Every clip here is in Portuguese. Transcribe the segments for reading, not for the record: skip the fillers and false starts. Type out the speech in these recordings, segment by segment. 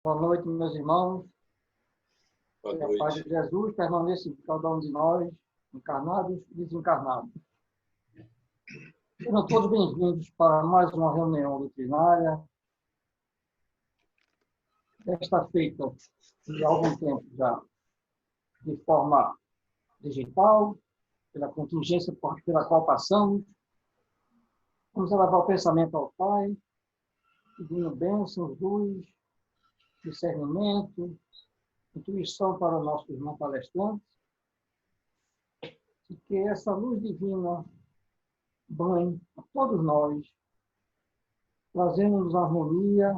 Boa noite, meus irmãos. Boa Que a paz noite. de Jesus permaneça em cada um de nós, encarnados e desencarnados. Sejam todos bem-vindos para mais uma reunião doutrinária. Esta feita de algum tempo já, de forma digital, pela contingência pela qual passamos. Vamos elevar o pensamento ao Pai, pedindo bênçãos, luz, discernimento, intuição para o nosso irmão palestrante, e que essa luz divina banhe a todos nós, trazendo-nos harmonia,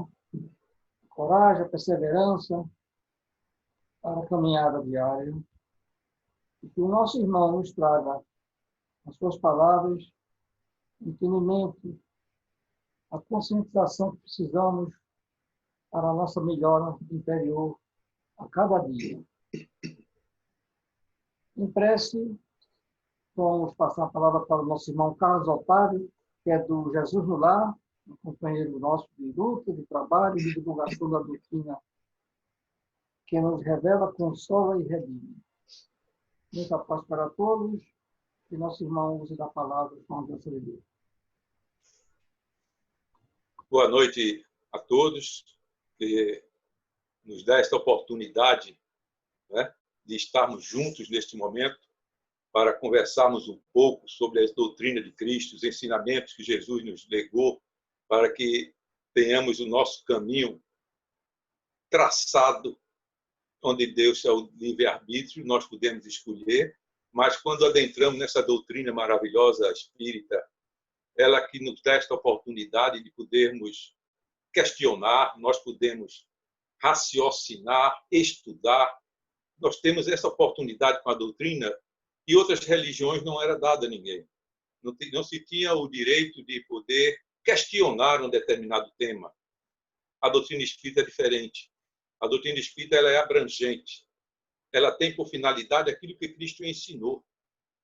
coragem, perseverança para a caminhada diária, e que o nosso irmão nos traga as suas palavras, entendimento, a conscientização que precisamos para a nossa melhora interior a cada dia. Em prece, vamos passar a palavra para o nosso irmão Carlos Otário, que é do Jesus no Lar, um companheiro nosso de luta, de trabalho, de divulgação da doutrina, que nos revela, consola e redime. Muita paz para todos, que nosso irmão use da palavra com a graça de Deus. Boa noite a todos, que nos dá esta oportunidade, né, de estarmos juntos neste momento para conversarmos um pouco sobre a doutrina de Cristo, os ensinamentos que Jesus nos legou, para que tenhamos o nosso caminho traçado, onde Deus é o livre-arbítrio, nós podemos escolher, mas quando adentramos nessa doutrina maravilhosa espírita, ela que nos dá esta oportunidade de podermos questionar, nós podemos raciocinar, estudar. Nós temos essa oportunidade com a doutrina e outras religiões não era dada a ninguém. Não se tinha o direito de poder questionar um determinado tema. A doutrina espírita é diferente. A doutrina espírita ela é abrangente. Ela tem por finalidade aquilo que Cristo ensinou,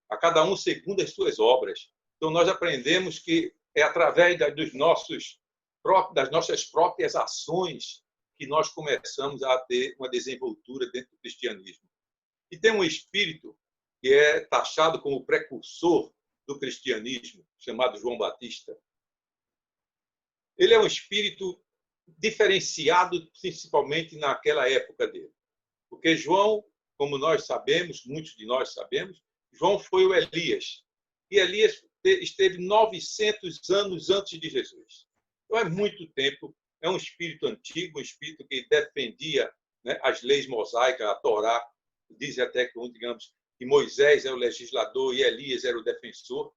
a cada um segundo as suas obras. Então, nós aprendemos que é através das nossas próprias ações que nós começamos a ter uma desenvoltura dentro do cristianismo. E tem um espírito que é taxado como precursor do cristianismo, chamado João Batista. Ele é um espírito diferenciado, principalmente naquela época dele. Porque João, como nós sabemos, muitos de nós sabemos, João foi o Elias. E Elias esteve 900 anos antes de Jesus. Então, é muito tempo. É um espírito antigo, um espírito que defendia, né, as leis mosaicas, a Torá. Diz até que, digamos, que Moisés era o legislador e Elias era o defensor.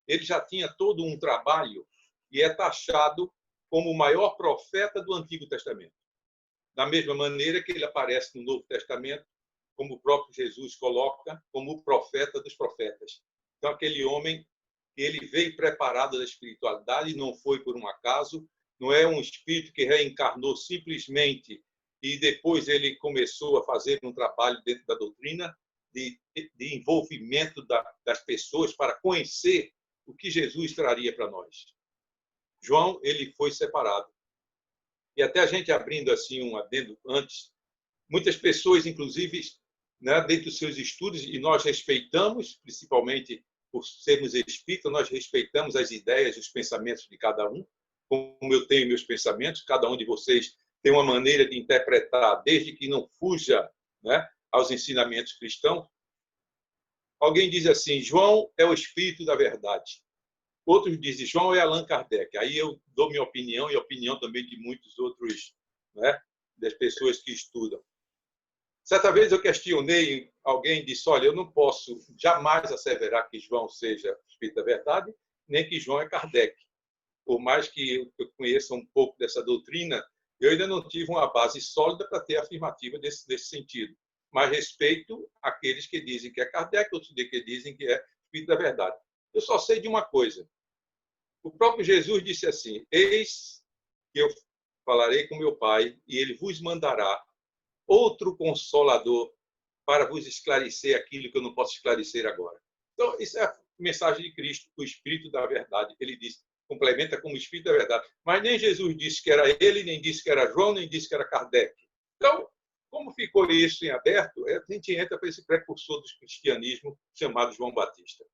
Ele já tinha todo um trabalho e é taxado como o maior profeta do Antigo Testamento. Da mesma maneira que ele aparece no Novo Testamento, como o próprio Jesus coloca, como o profeta dos profetas. Então, aquele homem, ele veio preparado da espiritualidade, não foi por um acaso, não é um espírito que reencarnou simplesmente e depois ele começou a fazer um trabalho dentro da doutrina de envolvimento das pessoas para conhecer o que Jesus traria para nós. João, ele foi separado. E até a gente abrindo assim um adendo antes, muitas pessoas, inclusive, né, dentro dos seus estudos, e nós respeitamos, principalmente por sermos espíritas, nós respeitamos as ideias, os pensamentos de cada um, como eu tenho meus pensamentos, cada um de vocês tem uma maneira de interpretar, desde que não fuja, né, aos ensinamentos cristãos. Alguém diz assim, João é o espírito da verdade. Outros dizem, João é Allan Kardec. Aí eu dou minha opinião e a opinião também de muitos outros, né, das pessoas que estudam. Certa vez eu questionei, alguém disse, olha, eu não posso jamais asseverar que João seja espírito da verdade, nem que João é Kardec. Por mais que eu conheça um pouco dessa doutrina, eu ainda não tive uma base sólida para ter afirmativa nesse sentido. Mas respeito aqueles que dizem que é Kardec, outros que dizem que é espírito da verdade. Eu só sei de uma coisa. O próprio Jesus disse assim, eis que eu falarei com meu Pai e ele vos mandará outro Consolador para vos esclarecer aquilo que eu não posso esclarecer agora. Então, isso é a mensagem de Cristo, o Espírito da Verdade. Ele diz, complementa como Espírito da Verdade. Mas nem Jesus disse que era ele, nem disse que era João, nem disse que era Kardec. Então, como ficou isso em aberto, a gente entra para esse precursor do cristianismo chamado João Batista.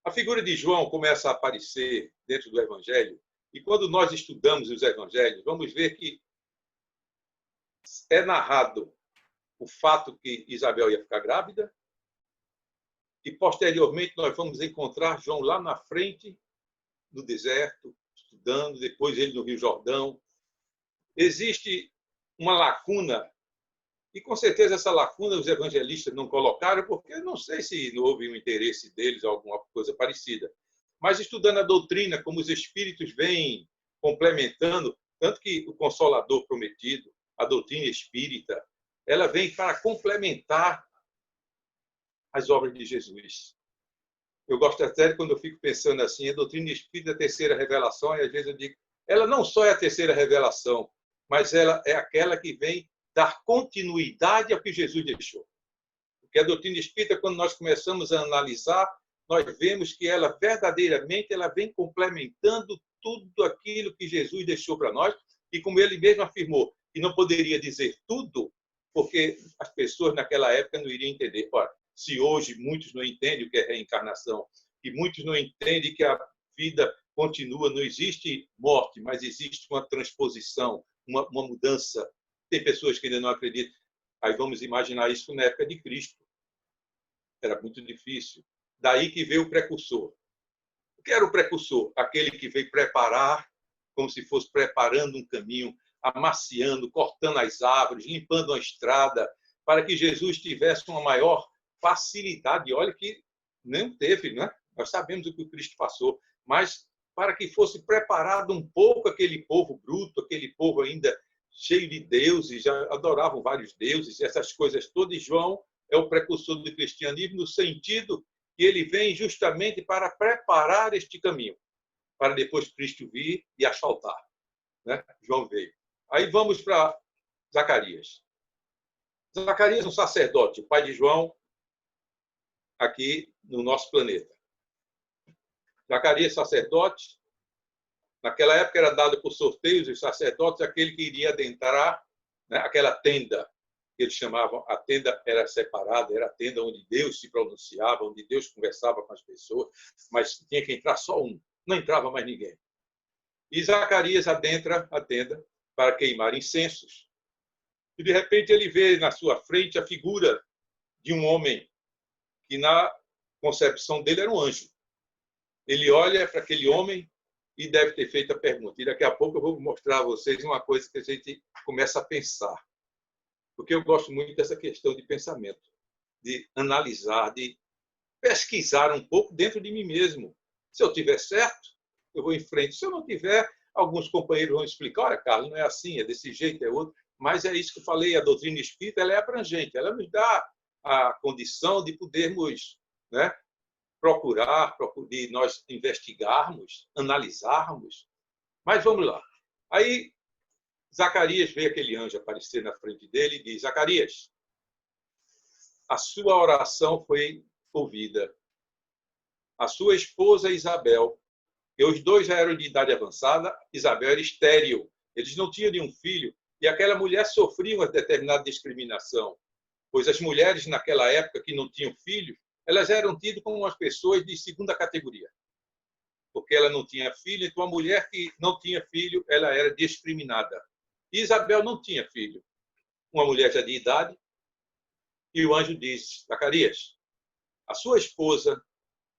A figura de João começa a aparecer dentro do Evangelho, e quando nós estudamos os Evangelhos, vamos ver que é narrado o fato que Isabel ia ficar grávida, e posteriormente nós vamos encontrar João lá na frente, no deserto, estudando, depois ele no Rio Jordão. Existe uma lacuna, e com certeza essa lacuna os evangelistas não colocaram, porque não sei se não houve um interesse deles ou alguma coisa parecida. Mas estudando a doutrina, como os espíritos vêm complementando, tanto que o Consolador prometido, a doutrina espírita, ela vem para complementar as obras de Jesus. Eu gosto até quando eu fico pensando assim, a doutrina espírita é a terceira revelação, e às vezes eu digo, ela não só é a terceira revelação, mas ela é aquela que vem dar continuidade ao que Jesus deixou. Porque a doutrina espírita, quando nós começamos a analisar, nós vemos que ela verdadeiramente ela vem complementando tudo aquilo que Jesus deixou para nós, e como ele mesmo afirmou, que não poderia dizer tudo, porque as pessoas naquela época não iriam entender. Ora, se hoje muitos não entendem o que é reencarnação, e muitos não entendem que a vida continua, não existe morte, mas existe uma transposição, uma mudança. Tem pessoas que ainda não acreditam. Aí vamos imaginar isso na época de Cristo. Era muito difícil. Daí que veio o precursor. O que era o precursor? Aquele que veio preparar, como se fosse preparando um caminho, amaciando, cortando as árvores, limpando a estrada, para que Jesus tivesse uma maior facilidade. E olha que não teve, né? Nós sabemos o que o Cristo passou, mas para que fosse preparado um pouco aquele povo bruto, aquele povo ainda cheio de deuses, já adoravam vários deuses, essas coisas todas. E João é o precursor do cristianismo no sentido que ele vem justamente para preparar este caminho, para depois Cristo vir e asfaltar. Né? João veio. Aí vamos para Zacarias. Zacarias, um sacerdote, o pai de João, aqui no nosso planeta. Zacarias, sacerdote, naquela época era dado por sorteios os sacerdotes aquele que iria adentrar, né, aquela tenda que eles chamavam, a tenda era separada, era a tenda onde Deus se pronunciava, onde Deus conversava com as pessoas, mas tinha que entrar só um, não entrava mais ninguém. E Zacarias adentra a tenda para queimar incensos. E de repente ele vê na sua frente a figura de um homem que na concepção dele era um anjo. Ele olha para aquele homem e deve ter feito a pergunta. E daqui a pouco eu vou mostrar a vocês uma coisa que a gente começa a pensar. Porque eu gosto muito dessa questão de pensamento, de analisar, de pesquisar um pouco dentro de mim mesmo. Se eu tiver certo, eu vou em frente. Se eu não tiver, alguns companheiros vão explicar, olha, Carlos, não é assim, é desse jeito, é outro. Mas é isso que eu falei, a doutrina espírita ela é abrangente, ela nos dá a condição de podermos, né, procurar, de nós investigarmos, analisarmos. Mas vamos lá. Aí Zacarias vê aquele anjo aparecer na frente dele e diz, Zacarias, a sua oração foi ouvida. A sua esposa Isabel, e os dois já eram de idade avançada, Isabel era estéril, eles não tinham nenhum filho, e aquela mulher sofria uma determinada discriminação, pois as mulheres naquela época que não tinham filho, elas eram tidas como umas pessoas de segunda categoria, porque ela não tinha filho, então a mulher que não tinha filho, ela era discriminada. E Isabel não tinha filho, uma mulher já de idade, e o anjo diz, Zacarias, a sua esposa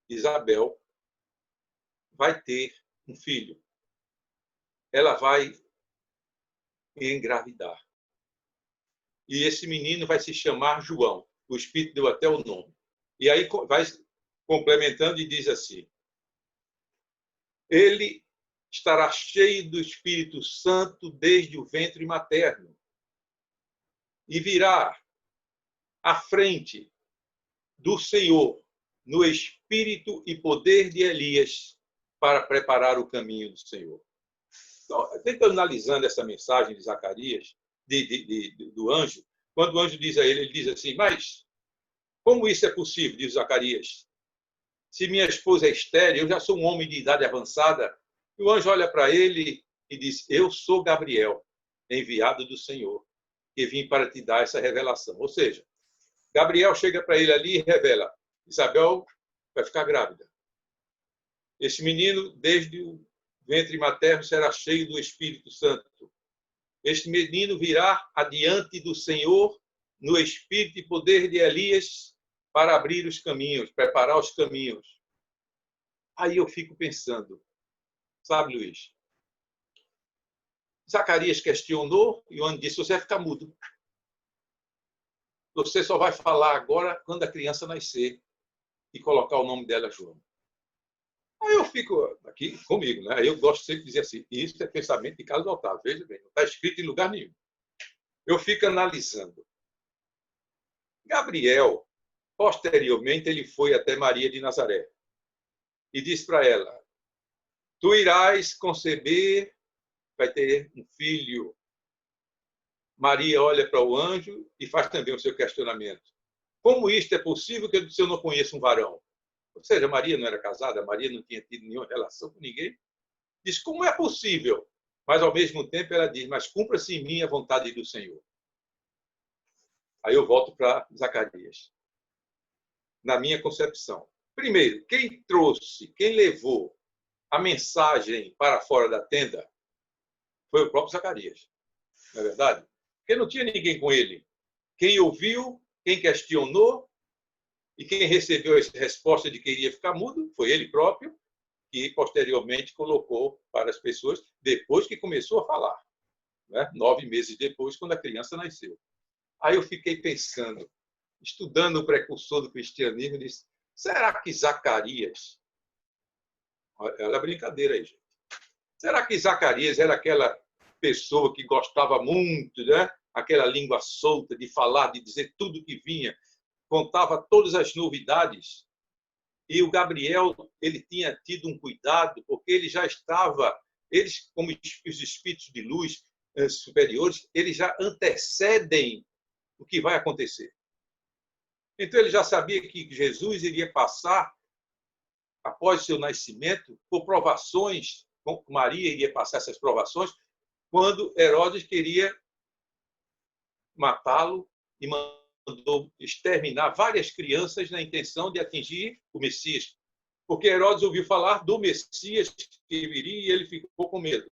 Isabel vai ter um filho. Ela vai engravidar. E esse menino vai se chamar João. O Espírito deu até o nome. E aí vai complementando e diz assim, ele estará cheio do Espírito Santo desde o ventre materno e virá à frente do Senhor no espírito e poder de Elias para preparar o caminho do Senhor. Então, tentando analisando essa mensagem de Zacarias, do anjo, quando o anjo diz a ele, ele diz assim, mas como isso é possível, diz Zacarias? Se minha esposa é estéril, eu já sou um homem de idade avançada. E o anjo olha para ele e diz, eu sou Gabriel. enviado do Senhor, que vim para te dar essa revelação. Ou seja, Gabriel chega para ele ali e revela: Isabel vai ficar grávida. Esse menino, desde o ventre materno, será cheio do Espírito Santo. Este menino virá adiante do Senhor no espírito e poder de Elias para abrir os caminhos, preparar os caminhos. Aí eu fico pensando, sabe, Luiz? Zacarias questionou e o anjo disse: você vai ficar mudo. Você só vai falar agora quando a criança nascer e colocar o nome dela, João. Aí eu fico aqui comigo, né? Eu gosto sempre de dizer assim: isso é pensamento de Carlos Otávio. Veja bem, não está escrito em lugar nenhum. Eu fico analisando. Gabriel, posteriormente, ele foi até Maria de Nazaré e disse para ela: tu irás conceber, vai ter um filho. Maria olha para o anjo e faz também o seu questionamento. Como isto é possível que eu não conheça um varão? Ou seja, Maria não era casada, Maria não tinha tido nenhuma relação com ninguém. Diz: como é possível? Mas, ao mesmo tempo, ela diz: mas cumpra-se em mim a vontade do Senhor. Aí eu volto para Zacarias. Na minha concepção. Primeiro, quem trouxe, quem levou a mensagem para fora da tenda foi o próprio Zacarias. Não é verdade? Porque não tinha ninguém com ele. Quem ouviu, quem questionou e quem recebeu essa resposta de que iria ficar mudo foi ele próprio, que posteriormente colocou para as pessoas depois que começou a falar. Né? 9 meses depois, quando a criança nasceu. Aí eu fiquei pensando, estudando o precursor do cristianismo, disse: será que Zacarias... Olha a brincadeira aí, gente. Será que Zacarias era aquela pessoa que gostava muito, né? Aquela língua solta de falar, de dizer tudo que vinha, contava todas as novidades? E o Gabriel, ele tinha tido um cuidado, porque ele já estava, eles, como os espíritos de luz superiores, eles já antecedem o que vai acontecer. Então, ele já sabia que Jesus iria passar, após seu nascimento, por provações, Maria iria passar essas provações, quando Herodes queria matá-lo e mandou exterminar várias crianças na intenção de atingir o Messias. Porque Herodes ouviu falar do Messias que viria e ele ficou com medo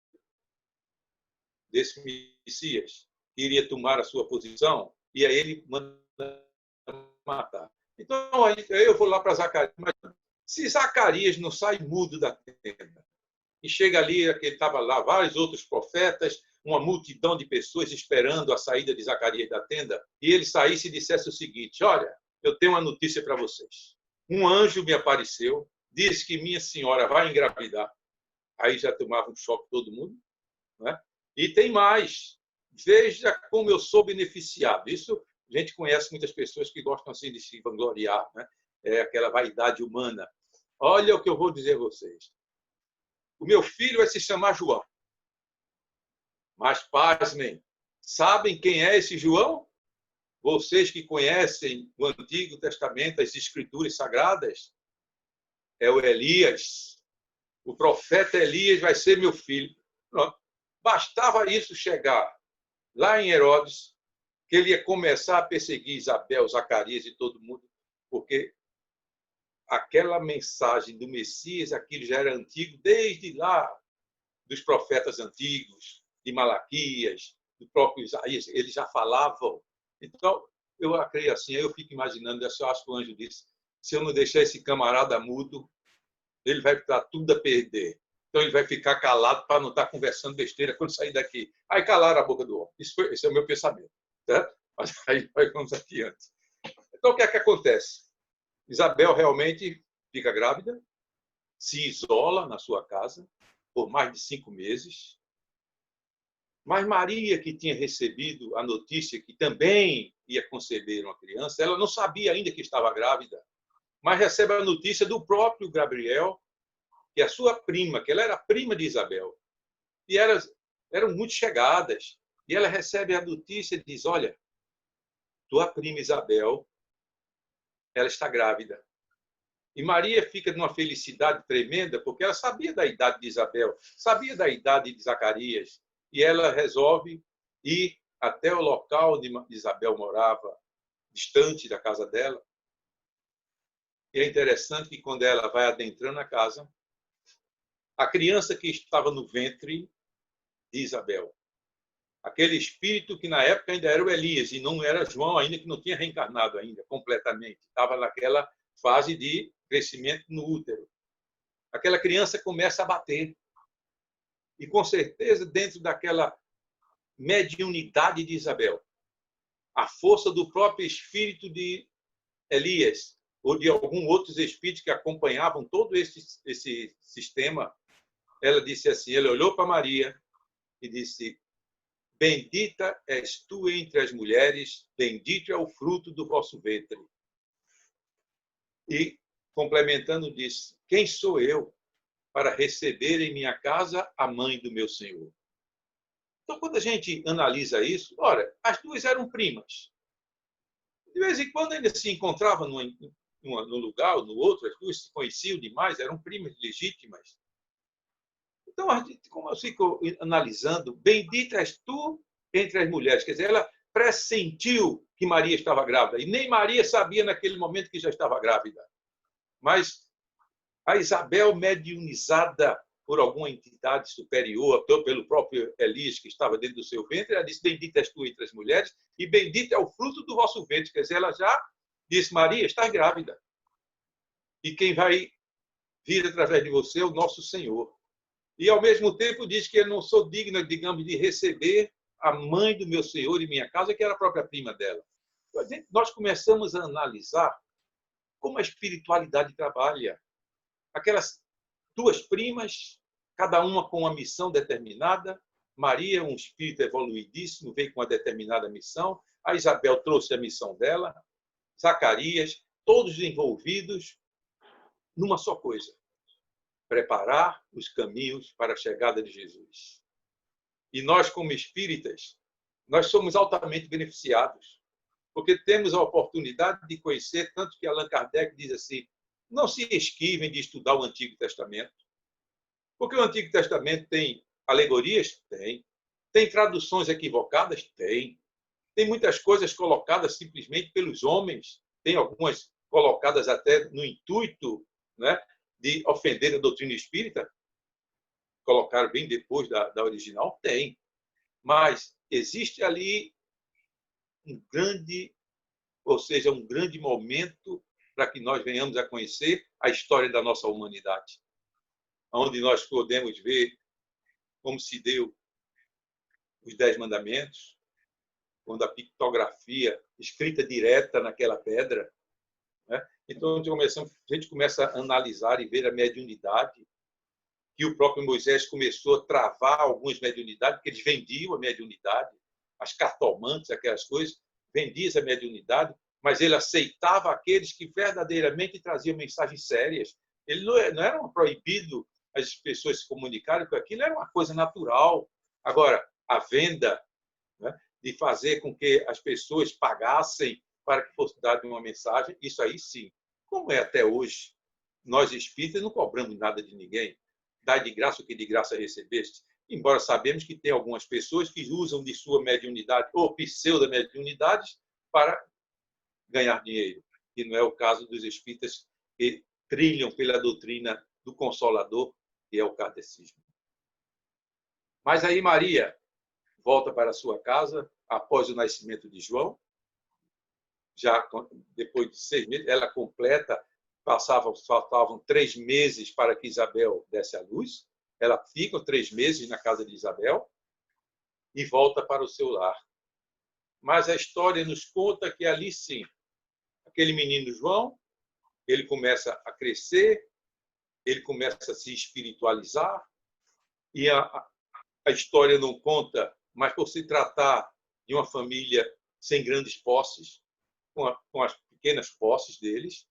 desse Messias, que iria tomar a sua posição, e aí ele manda matar. Então, aí eu vou lá para Zacarias. Se Zacarias não sai mudo da tenda, e chega ali, ele estava lá, vários outros profetas, uma multidão de pessoas esperando a saída de Zacarias da tenda, e ele saísse e dissesse o seguinte: olha, eu tenho uma notícia para vocês. Um anjo me apareceu, disse que minha senhora vai engravidar. Aí já tomava um choque todo mundo. Né? E tem mais. Veja como eu sou beneficiado. Isso a gente conhece muitas pessoas que gostam assim de se vangloriar, né? É aquela vaidade humana. Olha o que eu vou dizer a vocês. O meu filho vai se chamar João. Mas, pasmem, sabem quem é esse João? Vocês que conhecem o Antigo Testamento, as Escrituras Sagradas, é o Elias. O profeta Elias vai ser meu filho. Pronto. Bastava isso chegar lá em Herodes, que ele ia começar a perseguir Isabel, Zacarias e todo mundo, porque aquela mensagem do Messias, aquilo já era antigo, desde lá dos profetas antigos, de Malaquias, do próprio Isaías, eles já falavam. Então, eu creio assim, eu fico imaginando, eu acho que o anjo disse: se eu não deixar esse camarada mudo, ele vai estar tudo a perder. Então, ele vai ficar calado para não estar conversando besteira quando sair daqui. Aí calaram a boca do homem. Esse é o meu pensamento. Certo? Mas aí vamos adiante. Então, o que é que acontece? Isabel realmente fica grávida, se isola na sua casa por mais de 5 meses. Mas Maria, que tinha recebido a notícia que também ia conceber uma criança, ela não sabia ainda que estava grávida, mas recebe a notícia do próprio Gabriel, que a sua prima, que ela era prima de Isabel, e elas eram muito chegadas, e ela recebe a notícia e diz: olha, tua prima Isabel, ela está grávida. E Maria fica numa felicidade tremenda, porque ela sabia da idade de Isabel, sabia da idade de Zacarias, e ela resolve ir até o local onde Isabel morava, distante da casa dela. E é interessante que quando ela vai adentrando a casa, a criança que estava no ventre de Isabel, aquele espírito que na época ainda era o Elias e não era João ainda, que não tinha reencarnado ainda completamente, estava naquela fase de crescimento no útero. Aquela criança começa a bater. E com certeza dentro daquela mediunidade de Isabel, a força do próprio espírito de Elias ou de alguns outros espíritos que acompanhavam todo esse sistema, ela disse assim, ele olhou para Maria e disse, bendita és tu entre as mulheres, bendito é o fruto do vosso ventre. E, complementando, disse, quem sou eu para receber em minha casa a mãe do meu Senhor? Então, quando a gente analisa isso, ora, as duas eram primas. De vez em quando ainda se encontravam num lugar ou no outro, as duas se conheciam demais, eram primas legítimas. Então, como eu fico analisando, bendita és tu entre as mulheres. Quer dizer, ela pressentiu que Maria estava grávida. E nem Maria sabia naquele momento que já estava grávida. Mas a Isabel, mediunizada por alguma entidade superior, pelo próprio Elias, que estava dentro do seu ventre, ela disse, bendita és tu entre as mulheres e bendito é o fruto do vosso ventre. Quer dizer, ela já disse, Maria, estás grávida. E quem vai vir através de você é o nosso Senhor. E, ao mesmo tempo, diz que eu não sou digna, digamos, de receber a mãe do meu Senhor em minha casa, que era a própria prima dela. Nós começamos a analisar como a espiritualidade trabalha. Aquelas duas primas, cada uma com uma missão determinada. Maria, um espírito evoluidíssimo, veio com uma determinada missão. A Isabel trouxe a missão dela. Zacarias, todos envolvidos numa só coisa: preparar os caminhos para a chegada de Jesus. E nós, como espíritas, nós somos altamente beneficiados, porque temos a oportunidade de conhecer, tanto que Allan Kardec diz assim, não se esquivem de estudar o Antigo Testamento, porque o Antigo Testamento tem alegorias? Tem. Tem traduções equivocadas? Tem. Tem muitas coisas colocadas simplesmente pelos homens, tem algumas colocadas até no intuito, né, de ofender a doutrina espírita, colocaram bem depois da original? Tem. Mas existe ali um grande, ou seja, um grande momento para que nós venhamos a conhecer a história da nossa humanidade, onde nós podemos ver como se deu os 10 mandamentos, quando a pictografia escrita direta naquela pedra, né? Então a gente começa a analisar e ver a mediunidade, que o próprio Moisés começou a travar algumas mediunidades, porque eles vendiam a mediunidade, as cartomantes, aquelas coisas, vendiam essa mediunidade, mas ele aceitava aqueles que verdadeiramente traziam mensagens sérias. Ele não era proibido as pessoas se comunicarem com aquilo, era uma coisa natural. Agora, a venda, né, de fazer com que as pessoas pagassem para que fosse dada uma mensagem, isso aí sim. Como é até hoje, nós espíritas não cobramos nada de ninguém. Dai de graça o que de graça recebeste. Embora sabemos que tem algumas pessoas que usam de sua mediunidade ou pseudo-mediunidade para ganhar dinheiro, que não é o caso dos espíritas que trilham pela doutrina do Consolador, que é o kardecismo. Mas aí Maria volta para a sua casa após o nascimento de João, já depois de 6 meses, ela completa, faltavam 3 meses para que Isabel desse à luz, ela fica 3 meses na casa de Isabel e volta para o seu lar. Mas a história nos conta que ali sim, aquele menino João, ele começa a crescer, ele começa a se espiritualizar, e a história não conta, mas por se tratar de uma família sem grandes posses, com as pequenas posses deles,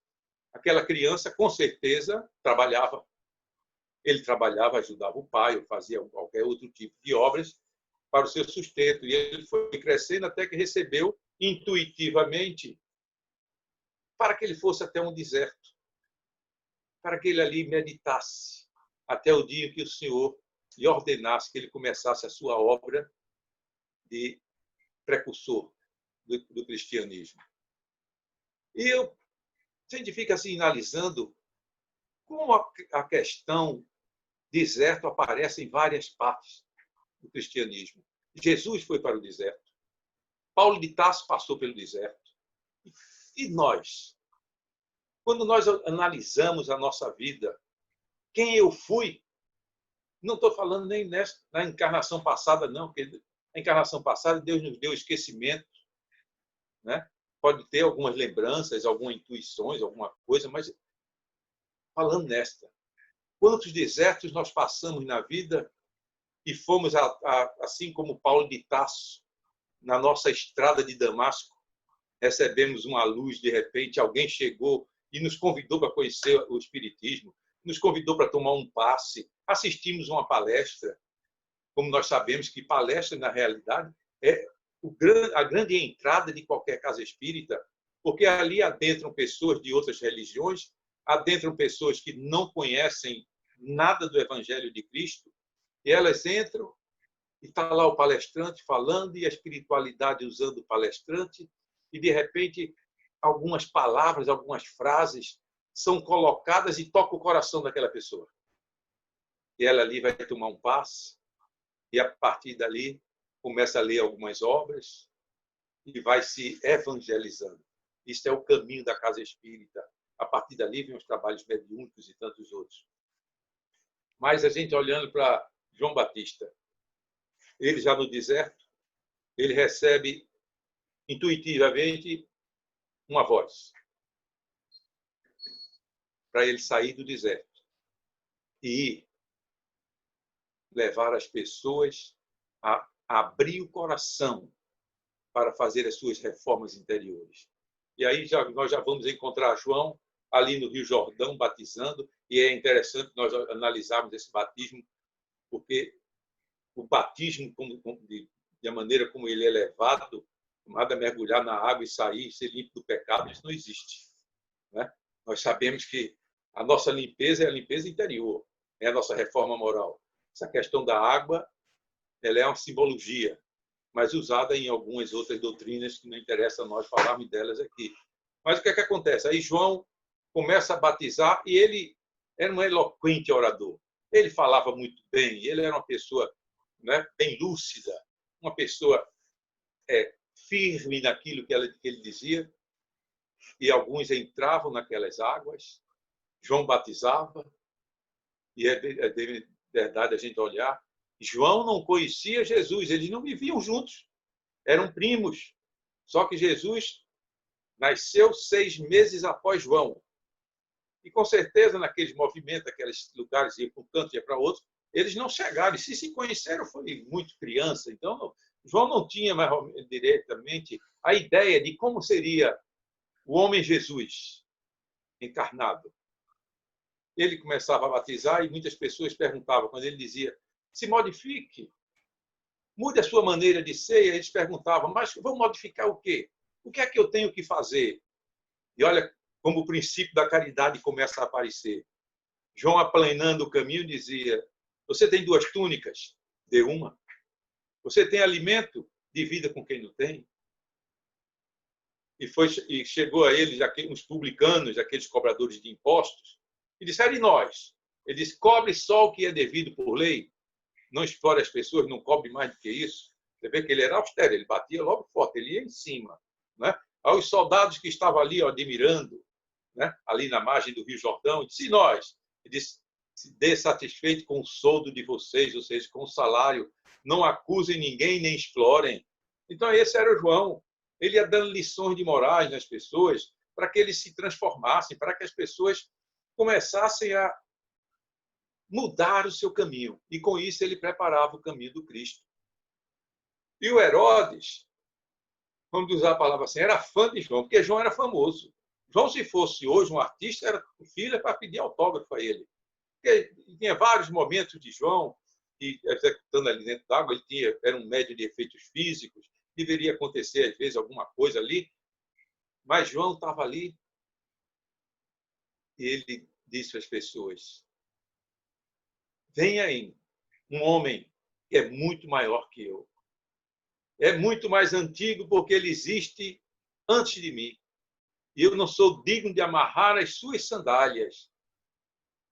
aquela criança, com certeza, trabalhava. Ele trabalhava, ajudava o pai, ou fazia qualquer outro tipo de obras para o seu sustento. E ele foi crescendo até que recebeu intuitivamente para que ele fosse até um deserto, para que ele ali meditasse, até o dia em que o Senhor lhe ordenasse que ele começasse a sua obra de precursor do cristianismo. E a gente fica assim analisando como a questão deserto aparece em várias partes do cristianismo. Jesus foi para o deserto. Paulo de Tarso passou pelo deserto. E nós? Quando nós analisamos a nossa vida, quem eu fui, não estou falando nem na encarnação passada, não, porque a encarnação passada Deus nos deu esquecimento, né? Pode ter algumas lembranças, algumas intuições, alguma coisa, mas falando nesta, quantos desertos nós passamos na vida e fomos, assim como Paulo de Tarso, na nossa estrada de Damasco, recebemos uma luz, de repente, alguém chegou e nos convidou para conhecer o Espiritismo, nos convidou para tomar um passe, assistimos uma palestra. Como nós sabemos que palestra, na realidade, é a grande entrada de qualquer casa espírita, porque ali adentram pessoas de outras religiões, adentram pessoas que não conhecem nada do Evangelho de Cristo, e elas entram e está lá o palestrante falando e a espiritualidade usando o palestrante, e, de repente, algumas palavras, algumas frases são colocadas e tocam o coração daquela pessoa. E ela ali vai tomar um passe, e, a partir dali, começa a ler algumas obras e vai se evangelizando. Isto é o caminho da casa espírita. A partir dali vem os trabalhos mediúnicos e tantos outros. Mas a gente olhando para João Batista, ele já no deserto, ele recebe intuitivamente uma voz para ele sair do deserto e levar as pessoas a abrir o coração para fazer as suas reformas interiores. E aí nós já vamos encontrar João ali no Rio Jordão batizando, e é interessante nós analisarmos esse batismo, porque o batismo, de maneira como ele é levado, nada mergulhar na água e sair, ser limpo do pecado, isso não existe. Né? Nós sabemos que a nossa limpeza é a limpeza interior, é a nossa reforma moral. Essa questão da água, ela é uma simbologia, mas usada em algumas outras doutrinas que não interessa a nós falarmos delas aqui. Mas o que é que acontece? Aí João começa a batizar e ele era um eloquente orador. Ele falava muito bem, ele era uma pessoa, né, bem lúcida, uma pessoa firme naquilo que ele dizia, e alguns entravam naquelas águas. João batizava, e é de verdade a gente olhar, João não conhecia Jesus, eles não viviam juntos, eram primos. Só que Jesus nasceu 6 meses após João. E, com certeza, naqueles movimentos, aqueles lugares, ia para um canto, ia para outro, eles não chegaram. E se conheceram, foi muito criança. Então, João não tinha mais diretamente a ideia de como seria o homem Jesus encarnado. Ele começava a batizar e muitas pessoas perguntavam, quando ele dizia, se modifique, mude a sua maneira de ser. E eles perguntavam, mas vou modificar o quê? O que é que eu tenho que fazer? E olha como o princípio da caridade começa a aparecer. João, aplanando o caminho, dizia, você tem 2 túnicas? Dê uma. Você tem alimento? Divida com quem não tem. E chegou a eles uns publicanos, aqueles cobradores de impostos, e disseram, e nós? Ele disse, cobre só o que é devido por lei, não explore as pessoas, não cobre mais do que isso. Você vê que ele era austero, ele batia logo forte, ele ia em cima. Né? Aos soldados que estavam ali admirando, né? Ali na margem do Rio Jordão, e disse, e nós? Ele disse, se dê satisfeito com o soldo de vocês, ou seja, com o salário, não acusem ninguém, nem explorem. Então, esse era o João. Ele ia dando lições de morais nas pessoas para que eles se transformassem, para que as pessoas começassem a mudar o seu caminho. E, com isso, ele preparava o caminho do Cristo. E o Herodes, vamos usar a palavra assim, era fã de João, porque João era famoso. João, se fosse hoje um artista, era o filho para pedir autógrafo a ele. Porque tinha vários momentos de João, e executando ali dentro d'água, era um médium de efeitos físicos, deveria acontecer, às vezes, alguma coisa ali, mas João estava ali e ele disse às pessoas, vem aí um homem que é muito maior que eu. é muito mais antigo porque ele existe antes de mim. E eu não sou digno de amarrar as suas sandálias.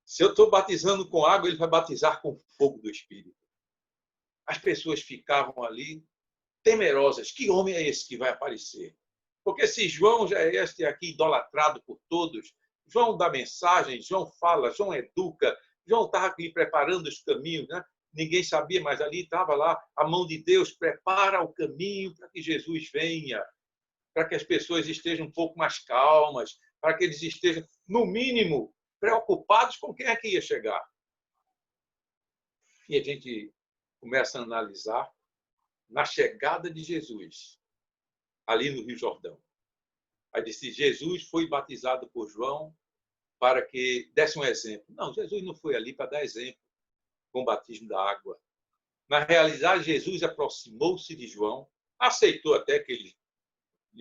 Se eu estou batizando com água, ele vai batizar com fogo do Espírito. As pessoas ficavam ali temerosas. Que homem é esse que vai aparecer? Porque se João já é este aqui idolatrado por todos, João dá mensagem, João fala, João educa, João estava aqui preparando os caminhos, né? Ninguém sabia, mas ali estava lá a mão de Deus prepara o caminho para que Jesus venha, para que as pessoas estejam um pouco mais calmas, para que eles estejam, no mínimo, preocupados com quem é que ia chegar. E a gente começa a analisar na chegada de Jesus, ali no Rio Jordão. Aí disse, Jesus foi batizado por João para que desse um exemplo. Não, Jesus não foi ali para dar exemplo com o batismo da água. Na realidade, Jesus aproximou-se de João, aceitou até que ele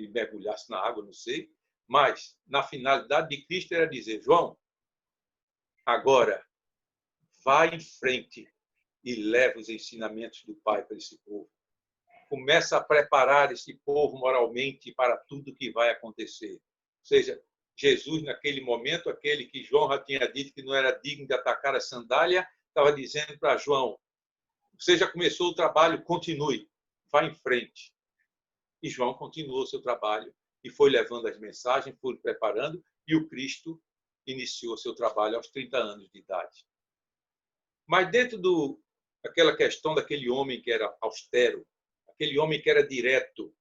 mergulhasse na água, não sei, mas na finalidade de Cristo era dizer, João, agora vai em frente e leva os ensinamentos do Pai para esse povo. Começa a preparar esse povo moralmente para tudo que vai acontecer. Ou seja, Jesus, naquele momento, aquele que João já tinha dito que não era digno de atacar a sandália, estava dizendo para João, você já começou o trabalho, continue, vá em frente. E João continuou o seu trabalho e foi levando as mensagens, foi preparando, e o Cristo iniciou seu trabalho aos 30 anos de idade. Mas dentro daquela questão daquele homem que era austero, aquele homem que era direto,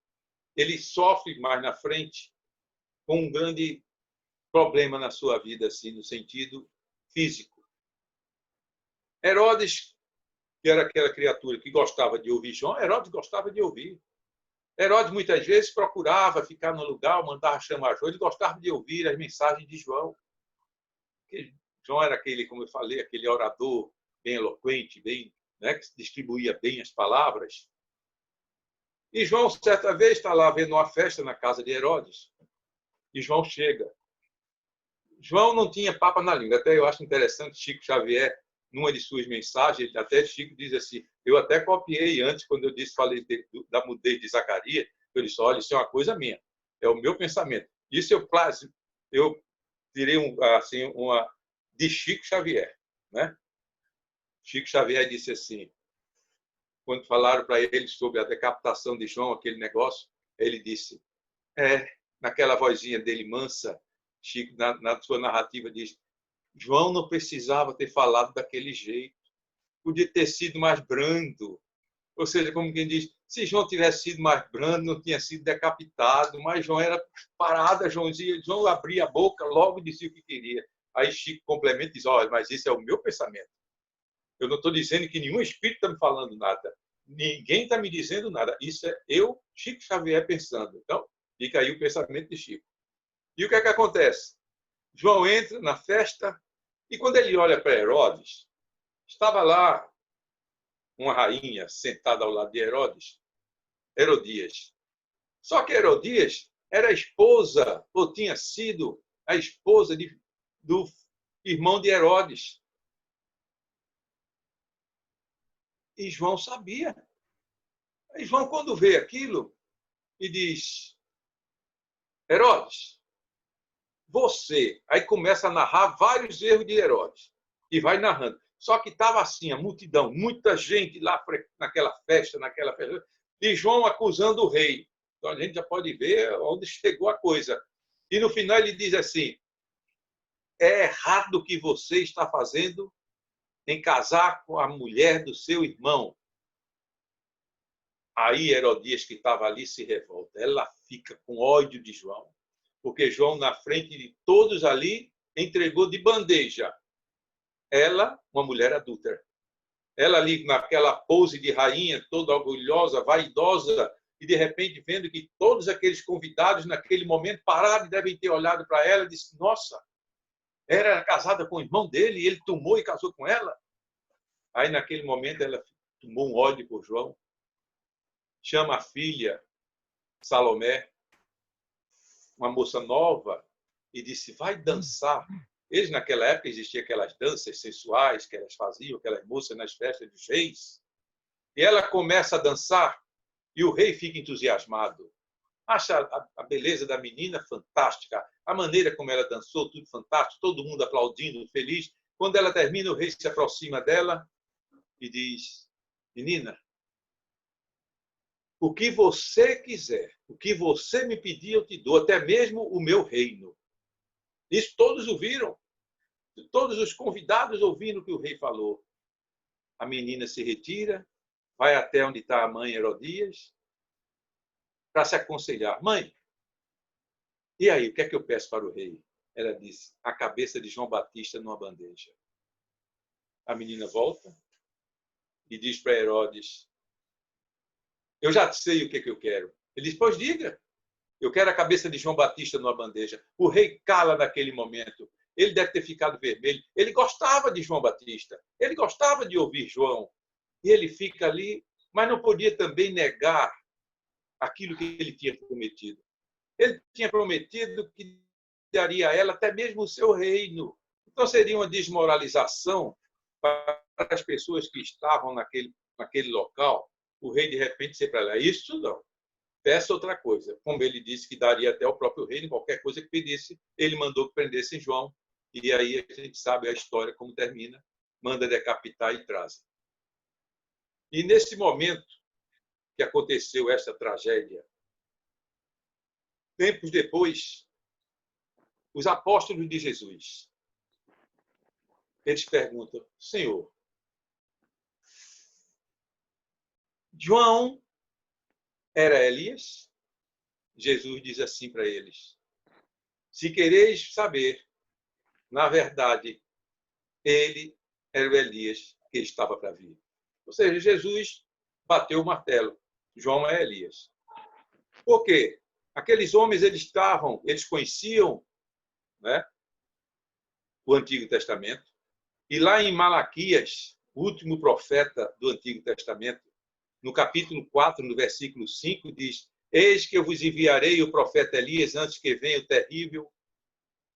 ele sofre mais na frente com um grande problema na sua vida, assim, no sentido físico. Herodes, que era aquela criatura que gostava de ouvir João, Herodes gostava de ouvir. Herodes, muitas vezes, procurava ficar no lugar, mandava chamar João, ele gostava de ouvir as mensagens de João. Porque João era aquele, como eu falei, aquele orador bem eloquente, bem, né, que distribuía bem as palavras. E João, certa vez, está lá vendo uma festa na casa de Herodes. E João chega. João não tinha papa na língua. Até eu acho interessante, Chico Xavier, numa de suas mensagens, até Chico diz assim, eu até copiei antes, quando eu falei da mudez de Zacarias, eu disse, olha, isso é uma coisa minha, é o meu pensamento. Isso eu tirei assim, uma de Chico Xavier. Né? Chico Xavier disse assim, quando falaram para ele sobre a decapitação de João, aquele negócio, ele disse, naquela vozinha dele mansa, Chico, na sua narrativa, diz, João não precisava ter falado daquele jeito, podia ter sido mais brando. Ou seja, como quem diz, se João tivesse sido mais brando, não tinha sido decapitado, mas João era parada, João abria a boca, logo dizia o que queria. Aí Chico complementa e diz, olha, mas isso é o meu pensamento. Eu não estou dizendo que nenhum espírito está me falando nada. Ninguém está me dizendo nada. Isso é eu, Chico Xavier, pensando. Então, fica aí o pensamento de Chico. E o que é que acontece? João entra na festa e quando ele olha para Herodes, estava lá uma rainha sentada ao lado de Herodes, Herodias. Só que Herodias era a esposa, ou tinha sido a esposa do irmão de Herodes. E João sabia. E João, quando vê aquilo, e diz, Herodes, você... Aí começa a narrar vários erros de Herodes. E vai narrando. Só que estava assim, a multidão, muita gente lá naquela festa, e João acusando o rei. Então a gente já pode ver onde chegou a coisa. E no final ele diz assim, é errado o que você está fazendo em casar com a mulher do seu irmão. Aí Herodias, que estava ali, se revolta. Ela fica com ódio de João, porque João, na frente de todos ali, entregou de bandeja. Ela, uma mulher adúltera. Ela ali, naquela pose de rainha, toda orgulhosa, vaidosa, e de repente vendo que todos aqueles convidados, naquele momento, pararam e devem ter olhado para ela e disse, nossa, era casada com o irmão dele e ele tomou e casou com ela. Aí, naquele momento, ela tomou um ódio por João, chama a filha, Salomé, uma moça nova, e disse, vai dançar. Eles, naquela época, existiam aquelas danças sensuais que elas faziam, aquelas moças nas festas dos reis. E ela começa a dançar. E o rei fica entusiasmado. Acha a beleza da menina fantástica, a maneira como ela dançou, tudo fantástico, todo mundo aplaudindo, feliz. Quando ela termina, o rei se aproxima dela e diz: menina, o que você quiser, o que você me pedir, eu te dou, até mesmo o meu reino. Isso todos ouviram. Todos os convidados ouviram o que o rei falou. A menina se retira, vai até onde está a mãe Herodias, para se aconselhar. Mãe, e aí, o que é que eu peço para o rei? Ela disse: a cabeça de João Batista numa bandeja. A menina volta e diz para Herodes: eu já sei o que eu quero. Ele diz: pois diga. Eu quero a cabeça de João Batista numa bandeja. O rei cala naquele momento. Ele deve ter ficado vermelho. Ele gostava de João Batista. Ele gostava de ouvir João. E ele fica ali, mas não podia também negar aquilo que ele tinha prometido. Ele tinha prometido que daria a ela até mesmo o seu reino. Então seria uma desmoralização para as pessoas que estavam naquele local. O rei, de repente, dizer para ela: isso não. Peça outra coisa. Como ele disse que daria até o próprio reino, qualquer coisa que pedisse, ele mandou que prendessem João. E aí a gente sabe a história como termina. Manda decapitar e traz. E nesse momento que aconteceu essa tragédia, tempos depois, os apóstolos de Jesus, eles perguntam: Senhor, João era Elias? Jesus diz assim para eles: se quereis saber, na verdade, ele era o Elias que estava para vir. Ou seja, Jesus bateu o martelo. João é Elias. Por quê? Aqueles homens, eles conheciam, né, o Antigo Testamento. E lá em Malaquias, o último profeta do Antigo Testamento, no capítulo 4, no versículo 5, diz: eis que eu vos enviarei o profeta Elias antes que venha o terrível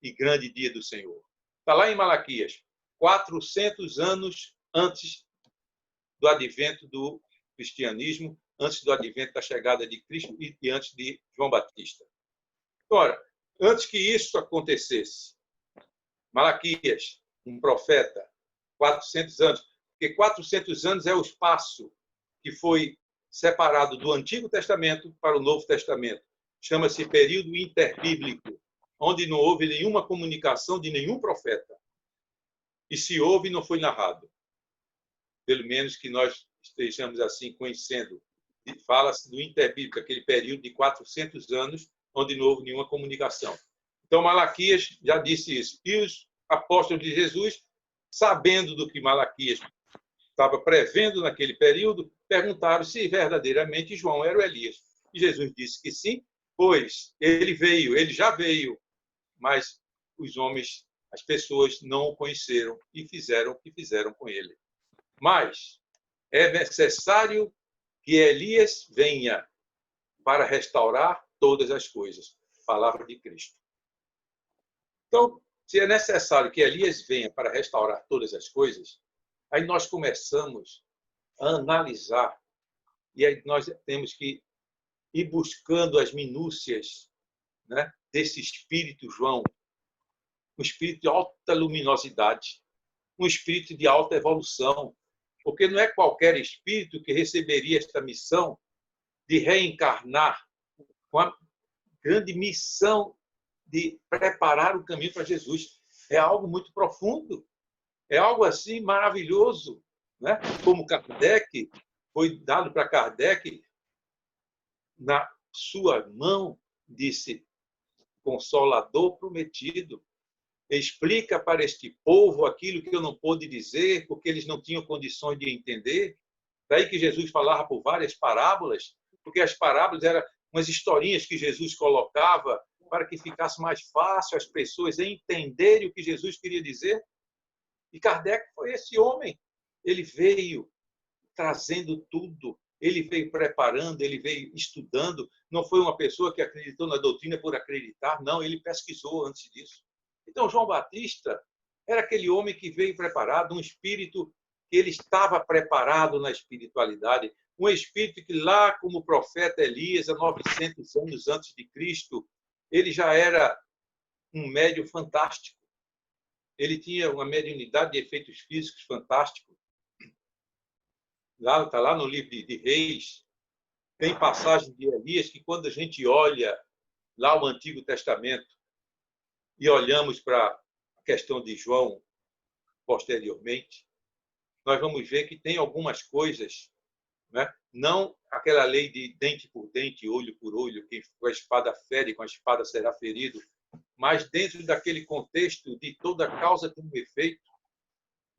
e grande dia do Senhor. Está lá em Malaquias, 400 anos antes do advento do cristianismo, antes do advento da chegada de Cristo e antes de João Batista. Ora, antes que isso acontecesse, Malaquias, um profeta, 400 anos, porque 400 anos é o espaço que foi separado do Antigo Testamento para o Novo Testamento. Chama-se período interbíblico, onde não houve nenhuma comunicação de nenhum profeta. E se houve, não foi narrado. Pelo menos que nós estejamos assim conhecendo. Fala-se do interbíblico, aquele período de 400 anos, onde não houve nenhuma comunicação. Então, Malaquias já disse isso. E os apóstolos de Jesus, sabendo do que Malaquias estava prevendo naquele período, perguntaram se verdadeiramente João era o Elias. E Jesus disse que sim, pois ele já veio, mas os homens, as pessoas não o conheceram e fizeram o que fizeram com ele. Mas é necessário que Elias venha para restaurar todas as coisas. Palavra de Cristo. Então, se é necessário que Elias venha para restaurar todas as coisas, aí nós começamos a analisar e aí nós temos que ir buscando as minúcias, né, desse espírito João, um espírito de alta luminosidade, um espírito de alta evolução, porque não é qualquer espírito que receberia esta missão de reencarnar com a grande missão de preparar o caminho para Jesus. É algo muito profundo, é algo assim maravilhoso, né? Como Kardec, foi dado para Kardec, na sua mão, disse: Consolador prometido, explica para este povo aquilo que eu não pude dizer, porque eles não tinham condições de entender. Daí que Jesus falava por várias parábolas, porque as parábolas eram umas historinhas que Jesus colocava para que ficasse mais fácil as pessoas entenderem o que Jesus queria dizer. E Kardec foi esse homem. Ele veio trazendo tudo. Ele veio preparando, ele veio estudando. Não foi uma pessoa que acreditou na doutrina por acreditar, não. Ele pesquisou antes disso. Então, João Batista era aquele homem que veio preparado, um espírito que ele estava preparado na espiritualidade Um espírito que lá, como o profeta Elias, há 900 anos antes de Cristo, ele já era um médium fantástico. Ele tinha uma mediunidade de efeitos físicos fantástico. Está lá no livro de Reis, tem passagem de Elias que, quando a gente olha lá o Antigo Testamento e olhamos para a questão de João posteriormente, nós vamos ver que tem algumas coisas, né? Não aquela lei de dente por dente, olho por olho, quem com a espada fere, com a espada será ferido, mas dentro daquele contexto de toda causa tem um efeito,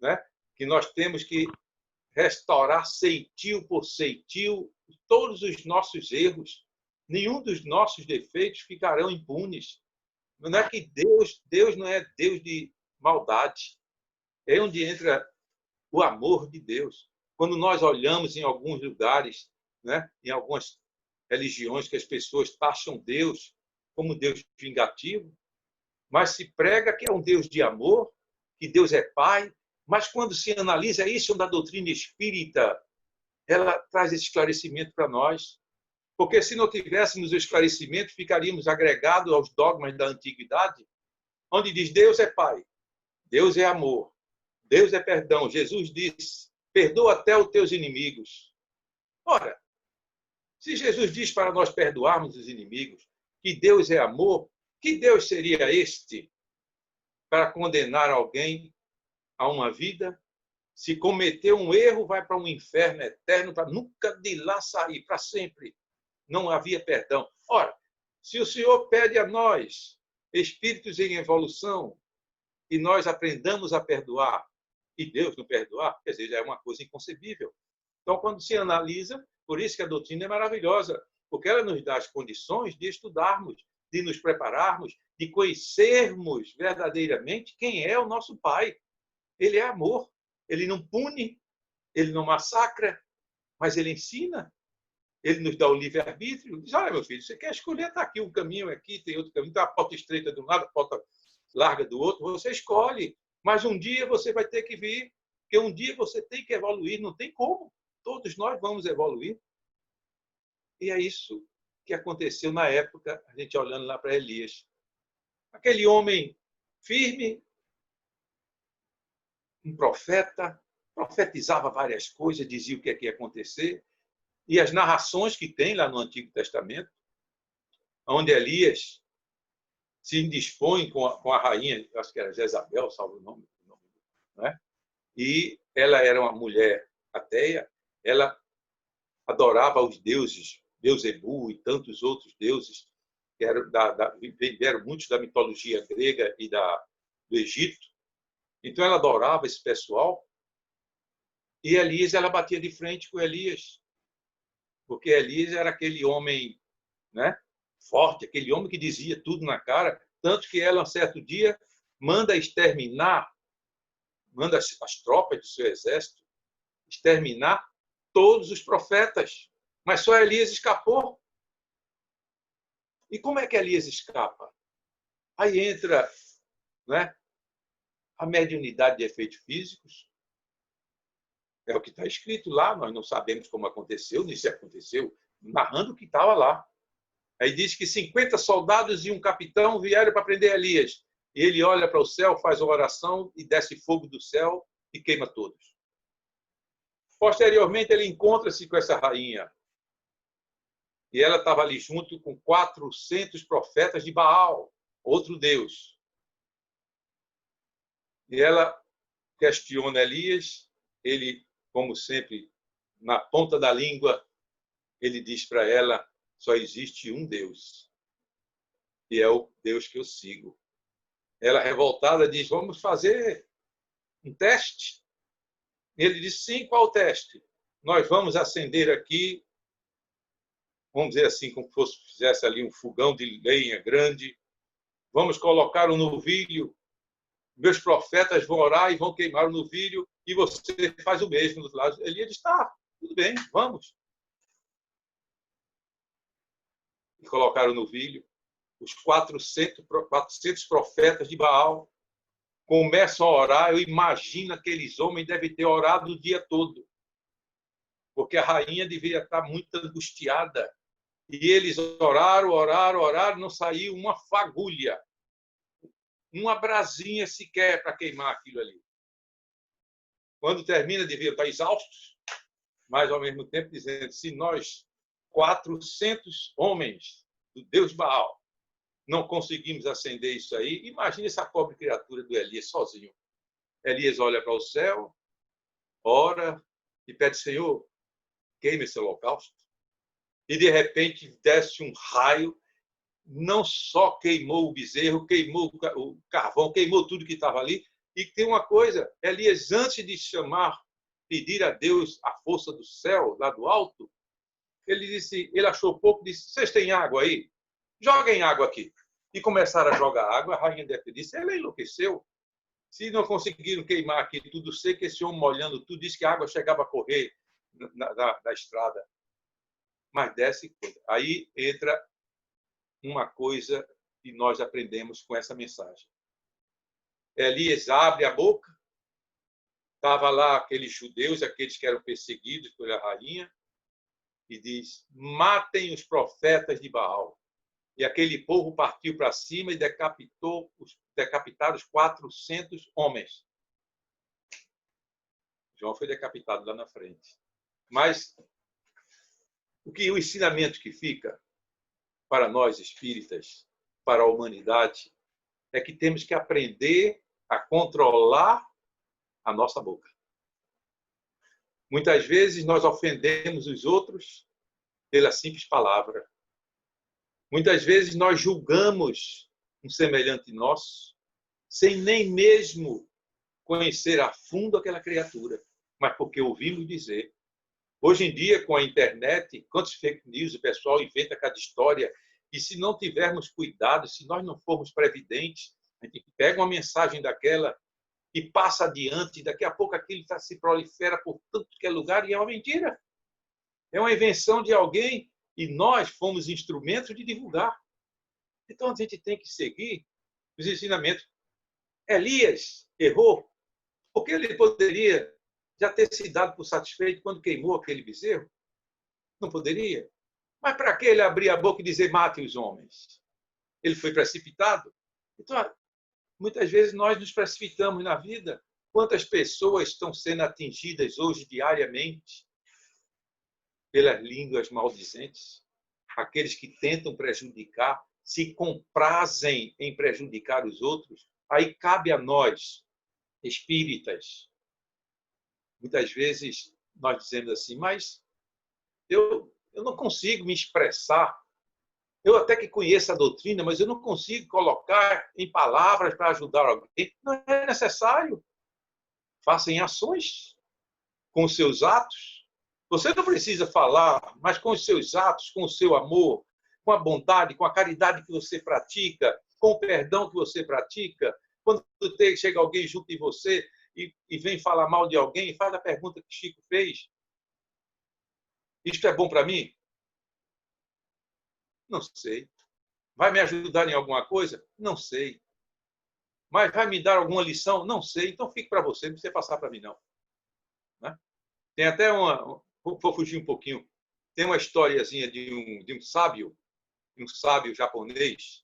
né? Que nós temos que restaurar ceitil por ceitil todos os nossos erros. Nenhum dos nossos defeitos ficarão impunes. Não é que Deus não é Deus de maldade. É onde entra o amor de Deus. Quando nós olhamos em alguns lugares, né, em algumas religiões que as pessoas taxam Deus como Deus vingativo, mas se prega que é um Deus de amor, que Deus é Pai, mas quando se analisa isso da doutrina espírita, ela traz esse esclarecimento para nós. Porque se não tivéssemos o esclarecimento, ficaríamos agregados aos dogmas da antiguidade, onde diz Deus é Pai, Deus é amor, Deus é perdão. Jesus disse, perdoa até os teus inimigos. Ora, se Jesus diz para nós perdoarmos os inimigos, que Deus é amor, que Deus seria este para condenar alguém a uma vida? Se cometeu um erro, vai para um inferno eterno, para nunca de lá sair, para sempre. Não havia perdão. Ora, se o Senhor pede a nós, espíritos em evolução, e nós aprendamos a perdoar, e Deus não perdoar, quer dizer, é uma coisa inconcebível. Então, quando se analisa, por isso que a doutrina é maravilhosa, porque ela nos dá as condições de estudarmos, de nos prepararmos, de conhecermos verdadeiramente quem é o nosso Pai. Ele é amor, ele não pune, ele não massacra, mas ele ensina. Ele nos dá o livre-arbítrio, diz, olha, meu filho, você quer escolher, está aqui um caminho, aqui tem outro caminho, tem uma porta estreita de um lado, a porta larga do outro, você escolhe. Mas um dia você vai ter que vir, porque um dia você tem que evoluir, não tem como. Todos nós vamos evoluir. E é isso que aconteceu na época, a gente olhando lá para Elias. Aquele homem firme, um profeta, profetizava várias coisas, dizia o que ia acontecer. E as narrações que tem lá no Antigo Testamento, onde Elias se indispõe com a rainha, acho que era Jezabel, salvo o nome, né? E ela era uma mulher ateia, ela adorava os deuses, Beuzebu e tantos outros deuses, que vieram muitos da mitologia grega e do Egito. Então ela adorava esse pessoal, e Elias, ela batia de frente com Elias, porque Elias era aquele homem, né, forte, aquele homem que dizia tudo na cara, tanto que ela, um certo dia, manda exterminar, manda as tropas do seu exército exterminar todos os profetas, mas só Elias escapou. E como é que Elias escapa? Aí entra, né, a mediunidade de efeitos físicos, é o que está escrito lá, nós não sabemos como aconteceu, nem se aconteceu, narrando o que estava lá. Aí diz que 50 soldados e um capitão vieram para prender Elias. E ele olha para o céu, faz uma oração e desce fogo do céu e queima todos. Posteriormente, ele encontra-se com essa rainha. E ela estava ali junto com 400 profetas de Baal, outro deus. E ela questiona Elias, ele, como sempre, na ponta da língua, ele diz para ela, só existe um Deus, e é o Deus que eu sigo. Ela, revoltada, diz, vamos fazer um teste? Ele diz, sim, qual o teste? Nós vamos acender aqui, vamos dizer assim, como se fizesse ali um fogão de lenha grande, vamos colocar um novilho, meus profetas vão orar e vão queimar o novilho, e você faz o mesmo do lado. Elias diz, tá, tudo bem, vamos. E colocaram o novilho. Os 400 profetas de Baal começam a orar. Eu imagino aqueles homens devem ter orado o dia todo. porque a rainha devia estar muito angustiada. E eles oraram, oraram, oraram, não saiu uma fagulha, uma brasinha sequer para queimar aquilo ali. Quando termina, deviam estar exaustos, mas ao mesmo tempo dizendo, se nós, 400 homens do Deus Baal, não conseguimos acender isso aí, imagine essa pobre criatura do Elias sozinho. Elias olha para o céu, ora e pede, Senhor, queime esse holocausto. E, de repente, desce um raio, não só queimou o bezerro, queimou o carvão, queimou tudo que estava ali. E tem uma coisa, Elias, antes de pedir a Deus a força do céu, lá do alto, ele achou pouco, disse, vocês têm água aí? Joguem água aqui. E começaram a jogar água, a rainha deve ter disse, ela enlouqueceu. Se não conseguiram queimar aqui tudo seco, esse homem molhando tudo, disse que a água chegava a correr na estrada. Mas desce. Aí entra uma coisa que nós aprendemos com essa mensagem. Elias abre a boca, estava lá aqueles judeus, aqueles que eram perseguidos pela rainha, e diz, matem os profetas de Baal. E aquele povo partiu para cima e decapitaram os 400 homens. João foi decapitado lá na frente. Mas o ensinamento que fica para nós espíritas, para a humanidade, é que temos que aprender a controlar a nossa boca. Muitas vezes nós ofendemos os outros pela simples palavra. Muitas vezes nós julgamos um semelhante nosso sem nem mesmo conhecer a fundo aquela criatura, mas porque ouvimos dizer. Hoje em dia, com a internet, quantos fake news o pessoal inventa cada história, e se não tivermos cuidado, se nós não formos previdentes, a gente pega uma mensagem daquela e passa adiante, e daqui a pouco aquilo se prolifera por tanto que é lugar, e é uma mentira. É uma invenção de alguém, e nós fomos instrumentos de divulgar. Então, a gente tem que seguir os ensinamentos. Elias errou, porque ele poderia já ter se dado por satisfeito quando queimou aquele bezerro? Não poderia. Mas para que ele abrir a boca e dizer mate os homens? Ele foi precipitado. Então, muitas vezes nós nos precipitamos na vida. Quantas pessoas estão sendo atingidas hoje diariamente pelas línguas maldizentes? Aqueles que tentam prejudicar, se comprazem em prejudicar os outros. Aí cabe a nós, espíritas, muitas vezes nós dizemos assim, mas eu não consigo me expressar. Eu até que conheço a doutrina, mas eu não consigo colocar em palavras para ajudar alguém. Não é necessário. Faça em ações, com os seus atos. Você não precisa falar, mas com os seus atos, com o seu amor, com a bondade, com a caridade que você pratica, com o perdão que você pratica. Quando chega alguém junto de você e vem falar mal de alguém, faz a pergunta que Chico fez. Isto é bom para mim? Não sei. Vai me ajudar em alguma coisa? Não sei. Mas vai me dar alguma lição? Não sei. Então fique para você, não precisa passar para mim, não. Né? Tem até uma... Vou fugir um pouquinho. Tem uma historiazinha de um sábio japonês,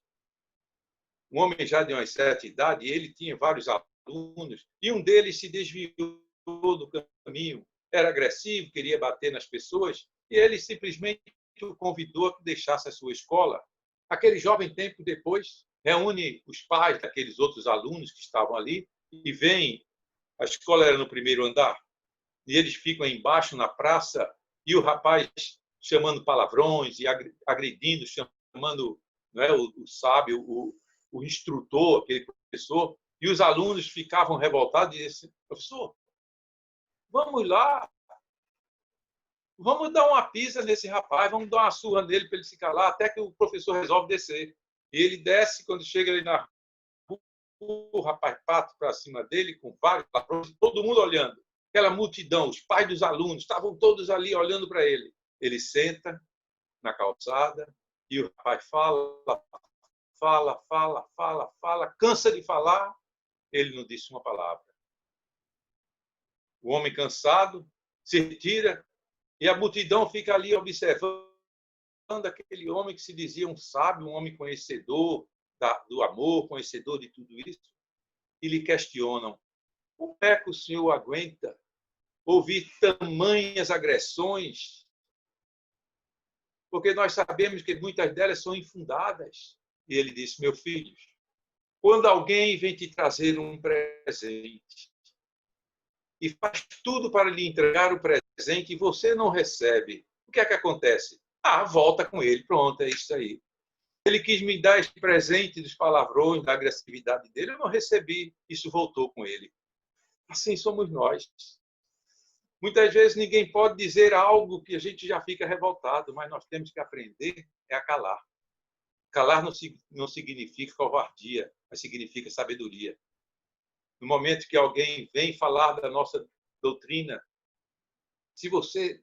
um homem já de uma certa idade, e ele tinha vários alunos, e um deles se desviou do caminho, era agressivo, queria bater nas pessoas, e ele simplesmente o convidou a que deixasse a sua escola. Aquele jovem, tempo depois, reúne os pais daqueles outros alunos que estavam ali e vem. A escola era no primeiro andar, e eles ficam embaixo na praça, e o rapaz chamando palavrões e agredindo, chamando, não é, o sábio, o instrutor, aquele professor, e os alunos ficavam revoltados e diziam, professor, vamos lá, vamos dar uma pisa nesse rapaz, vamos dar uma surra nele para ele se calar, até que o professor resolve descer. E ele desce, quando chega ali na rua, o rapaz passa para cima dele, com vários palavrões, todo mundo olhando. Aquela multidão, os pais dos alunos, estavam todos ali olhando para ele. Ele senta na calçada e o rapaz fala, cansa de falar, ele não disse uma palavra. O homem cansado se retira, E a multidão fica ali observando aquele homem que se dizia um sábio, um homem conhecedor do amor, conhecedor de tudo isso, e lhe questionam: como é que o senhor aguenta ouvir tamanhas agressões? Porque nós sabemos que muitas delas são infundadas. E ele disse: meu filho, quando alguém vem te trazer um presente e faz tudo para lhe entregar o presente e você não recebe, o que é que acontece? Volta com ele, pronto, é isso aí. Ele quis me dar esse presente dos palavrões, da agressividade dele, eu não recebi, isso voltou com ele. Assim somos nós. Muitas vezes ninguém pode dizer algo que a gente já fica revoltado, mas nós temos que aprender a calar. Calar não significa covardia, mas significa sabedoria. No momento que alguém vem falar da nossa doutrina, se você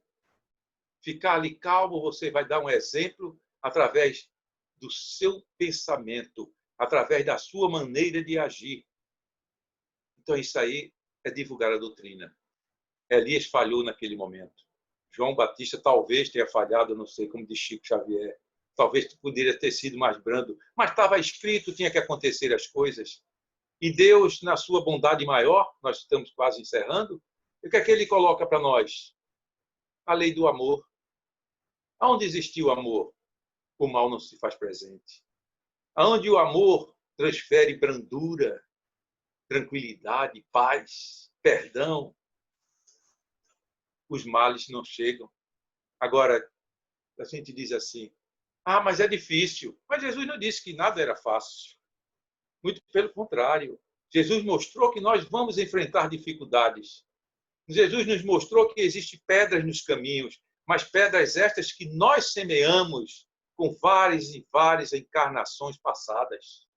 ficar ali calmo, você vai dar um exemplo através do seu pensamento, através da sua maneira de agir. Então, isso aí é divulgar a doutrina. Elias falhou naquele momento. João Batista talvez tenha falhado, não sei, como diz Chico Xavier. Talvez poderia ter sido mais brando, mas estava escrito, tinha que acontecer as coisas. E Deus, na sua bondade maior, nós estamos quase encerrando, o que é que ele coloca para nós? A lei do amor. Aonde existiu o amor, o mal não se faz presente. Aonde o amor transfere brandura, tranquilidade, paz, perdão, os males não chegam. Agora, a gente diz assim: mas é difícil. Mas Jesus não disse que nada era fácil. Muito pelo contrário. Jesus mostrou que nós vamos enfrentar dificuldades. Jesus nos mostrou que existem pedras nos caminhos, mas pedras estas que nós semeamos com várias e várias encarnações passadas.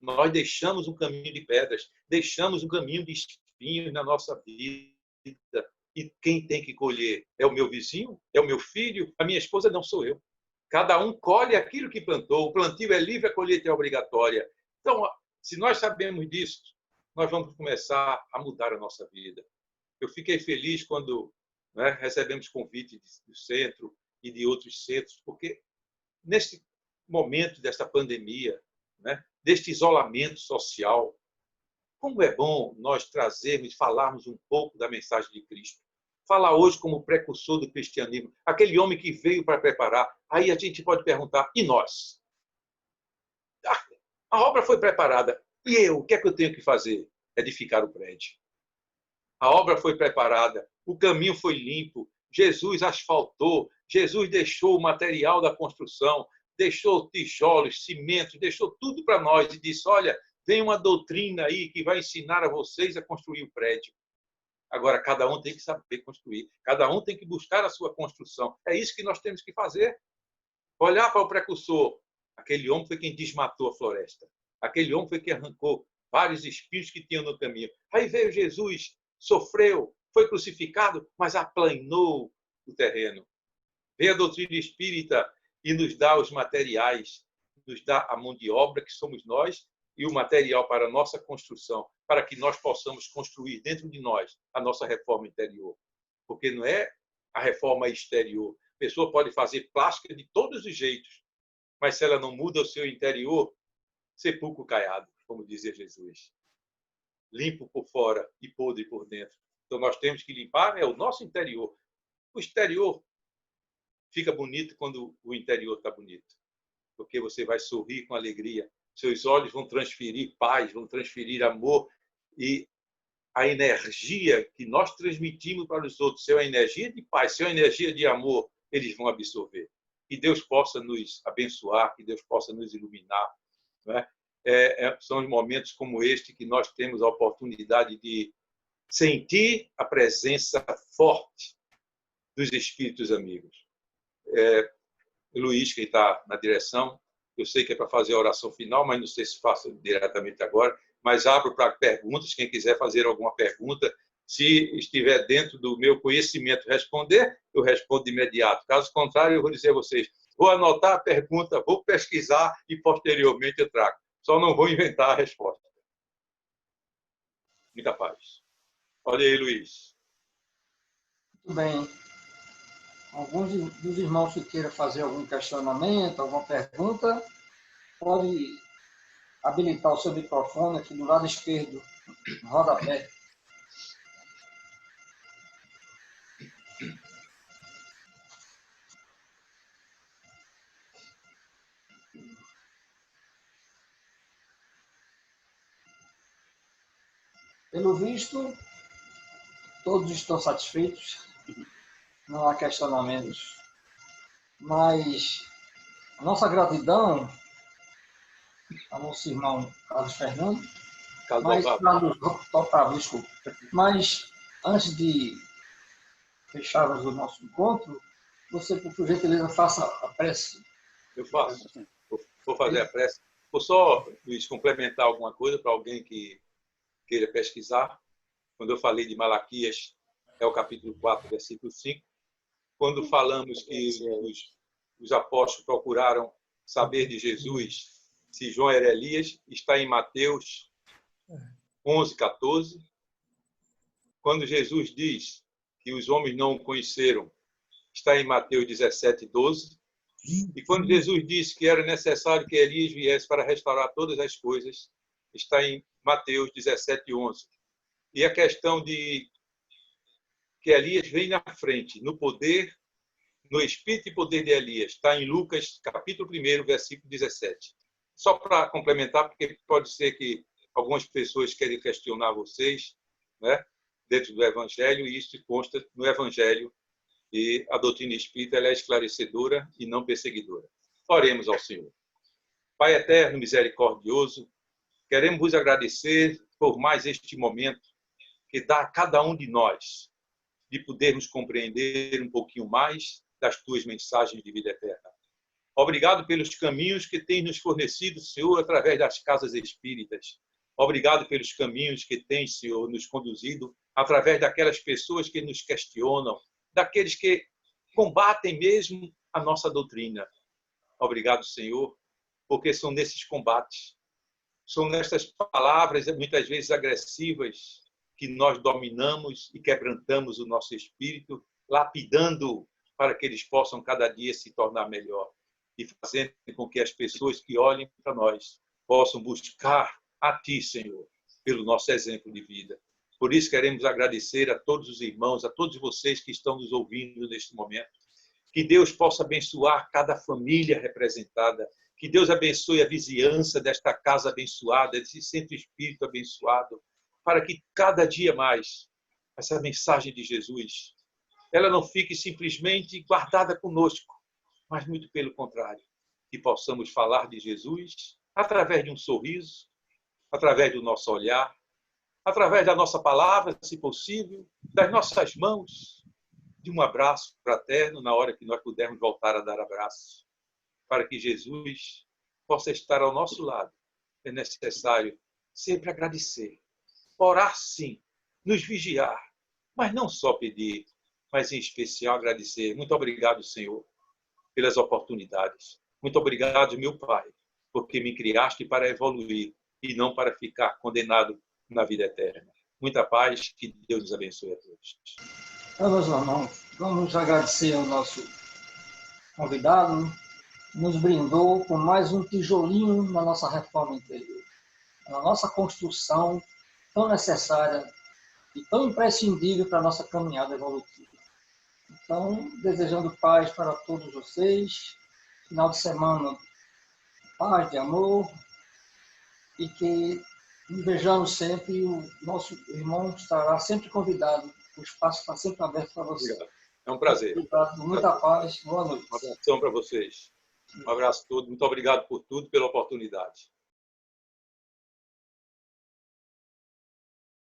Nós deixamos um caminho de pedras, deixamos um caminho de espinhos na nossa vida. E quem tem que colher? É o meu vizinho? É o meu filho? A minha esposa? Não sou eu. Cada um colhe aquilo que plantou. O plantio é livre, a colheita é obrigatória. Então, se nós sabemos disso, nós vamos começar a mudar a nossa vida. Eu fiquei feliz quando recebemos convite do centro e de outros centros, porque nesse momento desta pandemia, deste isolamento social, como é bom nós trazermos, falarmos um pouco da mensagem de Cristo. Falar hoje como precursor do cristianismo, aquele homem que veio para preparar. Aí a gente pode perguntar: e nós? A obra foi preparada. E eu? O que é que eu tenho que fazer? Edificar o prédio. A obra foi preparada, o caminho foi limpo, Jesus asfaltou, Jesus deixou o material da construção, deixou tijolos, cimentos, deixou tudo para nós e disse: olha, tem uma doutrina aí que vai ensinar a vocês a construir o prédio. Agora, cada um tem que saber construir, cada um tem que buscar a sua construção. É isso que nós temos que fazer. Olhar para o precursor. Aquele homem foi quem desmatou a floresta. Aquele homem foi quem arrancou vários espinhos que tinham no caminho. Aí veio Jesus, sofreu, foi crucificado, mas aplanou o terreno. Veio a doutrina espírita e nos dá os materiais, nos dá a mão de obra, que somos nós, e o material para a nossa construção, para que nós possamos construir dentro de nós a nossa reforma interior. Porque não é a reforma exterior. A pessoa pode fazer plástica de todos os jeitos, mas se ela não muda o seu interior, sepulcro caiado, como dizia Jesus. Limpo por fora e podre por dentro. Então nós temos que limpar o nosso interior. O exterior fica bonito quando o interior está bonito, porque você vai sorrir com alegria, seus olhos vão transferir paz, vão transferir amor, e a energia que nós transmitimos para os outros, se é uma energia de paz, se é uma energia de amor, eles vão absorver. Que Deus possa nos abençoar, que Deus possa nos iluminar. Não é? São os momentos como este que nós temos a oportunidade de sentir a presença forte dos espíritos amigos. Luiz, que está na direção, eu sei que é para fazer a oração final, mas não sei se faço diretamente agora, mas abro para perguntas, quem quiser fazer alguma pergunta, se estiver dentro do meu conhecimento responder, eu respondo de imediato. Caso contrário, eu vou dizer a vocês, vou anotar a pergunta, vou pesquisar e posteriormente eu trago. Só não vou inventar a resposta. Muita paz. Olha aí, Luiz. Muito bem. Alguns dos irmãos que queiram fazer algum questionamento, alguma pergunta, pode habilitar o seu microfone aqui do lado esquerdo, no rodapé. Pelo visto, todos estão satisfeitos, não há questionamentos. Mas a nossa gratidão ao nosso irmão Carlos Fernando, mas antes de fecharmos o nosso encontro, você, por gentileza, faça a prece. Eu faço. Vou fazer a prece. Vou só, Luiz, complementar alguma coisa para alguém que queira pesquisar. Quando eu falei de Malaquias, é o capítulo 4, versículo 5. Quando falamos que os apóstolos procuraram saber de Jesus se João era Elias, está em Mateus 11, 14. Quando Jesus diz que os homens não o conheceram, está em Mateus 17, 12. E quando Jesus disse que era necessário que Elias viesse para restaurar todas as coisas, está em Mateus 17, 11. E a questão de que Elias vem na frente, no poder, no espírito e poder de Elias, está em Lucas, capítulo 1, versículo 17. Só para complementar, porque pode ser que algumas pessoas querem questionar vocês, né, dentro do Evangelho, e isso consta no Evangelho, e a doutrina espírita ela é esclarecedora e não perseguidora. Oremos ao Senhor. Pai eterno, misericordioso, queremos vos agradecer por mais este momento que dá a cada um de nós de podermos compreender um pouquinho mais das tuas mensagens de vida eterna. Obrigado pelos caminhos que tens nos fornecido, Senhor, através das casas espíritas. Obrigado pelos caminhos que tens, Senhor, nos conduzido através daquelas pessoas que nos questionam, daqueles que combatem mesmo a nossa doutrina. Obrigado, Senhor, porque são nesses combates, são nestas palavras, muitas vezes agressivas, que nós dominamos e quebrantamos o nosso espírito, lapidando para que eles possam cada dia se tornar melhor e fazendo com que as pessoas que olhem para nós possam buscar a Ti, Senhor, pelo nosso exemplo de vida. Por isso queremos agradecer a todos os irmãos, a todos vocês que estão nos ouvindo neste momento. Que Deus possa abençoar cada família representada. Que Deus abençoe a vizinhança desta casa abençoada, desse centro espírita abençoado, para que cada dia mais essa mensagem de Jesus, ela não fique simplesmente guardada conosco, mas muito pelo contrário, que possamos falar de Jesus através de um sorriso, através do nosso olhar, através da nossa palavra, se possível, das nossas mãos, de um abraço fraterno na hora que nós pudermos voltar a dar abraços, para que Jesus possa estar ao nosso lado. É necessário sempre agradecer, orar sim, nos vigiar, mas não só pedir, mas em especial agradecer. Muito obrigado, Senhor, pelas oportunidades. Muito obrigado, meu Pai, porque me criaste para evoluir e não para ficar condenado na vida eterna. Muita paz, que Deus nos abençoe a todos. Meus irmãos, vamos agradecer ao nosso convidado, nos brindou com mais um tijolinho na nossa reforma interior, na nossa construção tão necessária e tão imprescindível para a nossa caminhada evolutiva. Então, desejando paz para todos vocês, final de semana, paz, de amor, e que nos vejamos sempre, e o nosso irmão estará sempre convidado, o espaço está sempre aberto para vocês. Obrigado. É um prazer. Obrigado, muita paz, boa noite. Um abração para vocês. Um abraço a todos. Muito obrigado por tudo, pela oportunidade.